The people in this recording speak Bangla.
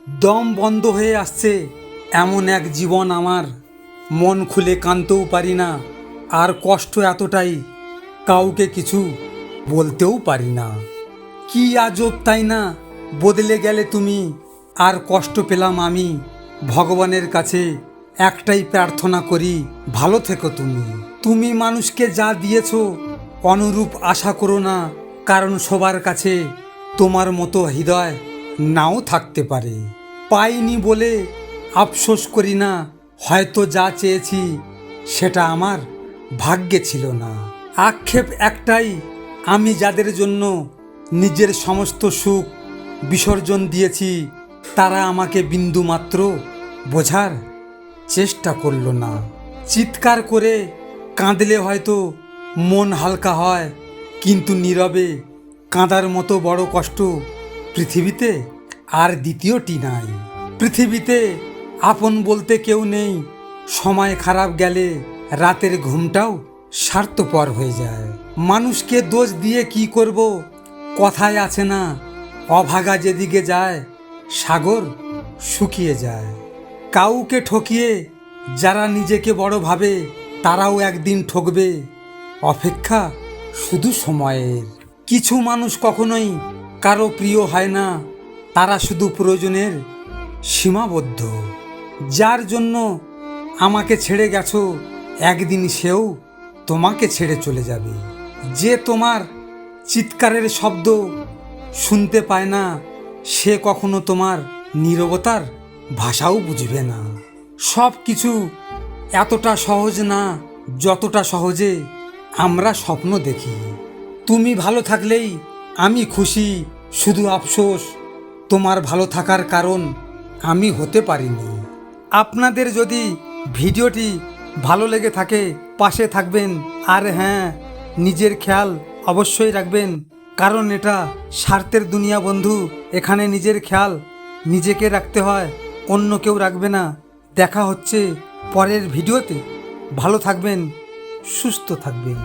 দম বন্ধ হয়ে আসছে এমন এক জীবন আমার, মন খুলে কাঁদতেও পারি না, আর কষ্ট এতটাই কাউকে কিছু বলতেও পারি না। কি আজব তাই না, বদলে গেলে তুমি, আর কষ্ট পেলাম আমি। ভগবানের কাছে একটাই প্রার্থনা করি, ভালো থেকো তুমি। তুমি মানুষকে যা দিয়েছো অনুরূপ আশা করো না, কারণ সবার কাছে তোমার মতো হৃদয় নাও থাকতে পারে। পাইনি বলে আফসোস করি না, হয়তো যা চেয়েছি সেটা আমার ভাগ্যে ছিল না। আক্ষেপ একটাই, আমি যাদের জন্য নিজের সমস্ত সুখ বিসর্জন দিয়েছি, তারা আমাকে বিন্দুমাত্র বোঝার চেষ্টা করল না। চিৎকার করে কাঁদলে হয়তো মন হালকা হয়, কিন্তু নীরবে কাঁদার মতো বড় কষ্ট পৃথিবীতে আর দ্বিতীয়টি নাই। পৃথিবীতে আপন বলতে কেউ নেই, সময় খারাপ গেলে রাতের ঘুমটাও স্বার্থপর হয়ে যায়। মানুষকে দোষ দিয়ে কি করব, কথায় আছে না, অভাগা যেদিকে যায় সাগর শুকিয়ে যায়। কাউকে ঠকিয়ে যারা নিজেকে বড় ভাবে, তারাও একদিন ঠকবে, অপেক্ষা শুধু সময়ের। কিছু মানুষ কখনোই কারো প্রিয় হয় না, তারা শুধু প্রয়োজনের সীমাবদ্ধ। যার জন্য আমাকে ছেড়ে গেছো, একদিন সেও তোমাকে ছেড়ে চলে যাবে। যে তোমার চিৎকারের শব্দ শুনতে পায় না, সে কখনো তোমার নীরবতার ভাষাও বুঝবে না। সব কিছু এতটা সহজ না যতটা সহজে আমরা স্বপ্ন দেখি। তুমি ভালো থাকলেই আমি খুশি, শুধু আফসোস তোমার ভালো থাকার কারণ আমি হতে পারিনি। আপনাদের যদি ভিডিওটি ভালো লেগে থাকে পাশে থাকবেন, আর হ্যাঁ, নিজের খেয়াল অবশ্যই রাখবেন, কারণ এটা স্বার্থের দুনিয়া বন্ধু। এখানে নিজের খেয়াল নিজেকে রাখতে হয়, অন্য কেউ রাখবে না। দেখা হচ্ছে পরের ভিডিওতে। ভালো থাকবেন, সুস্থ থাকবেন।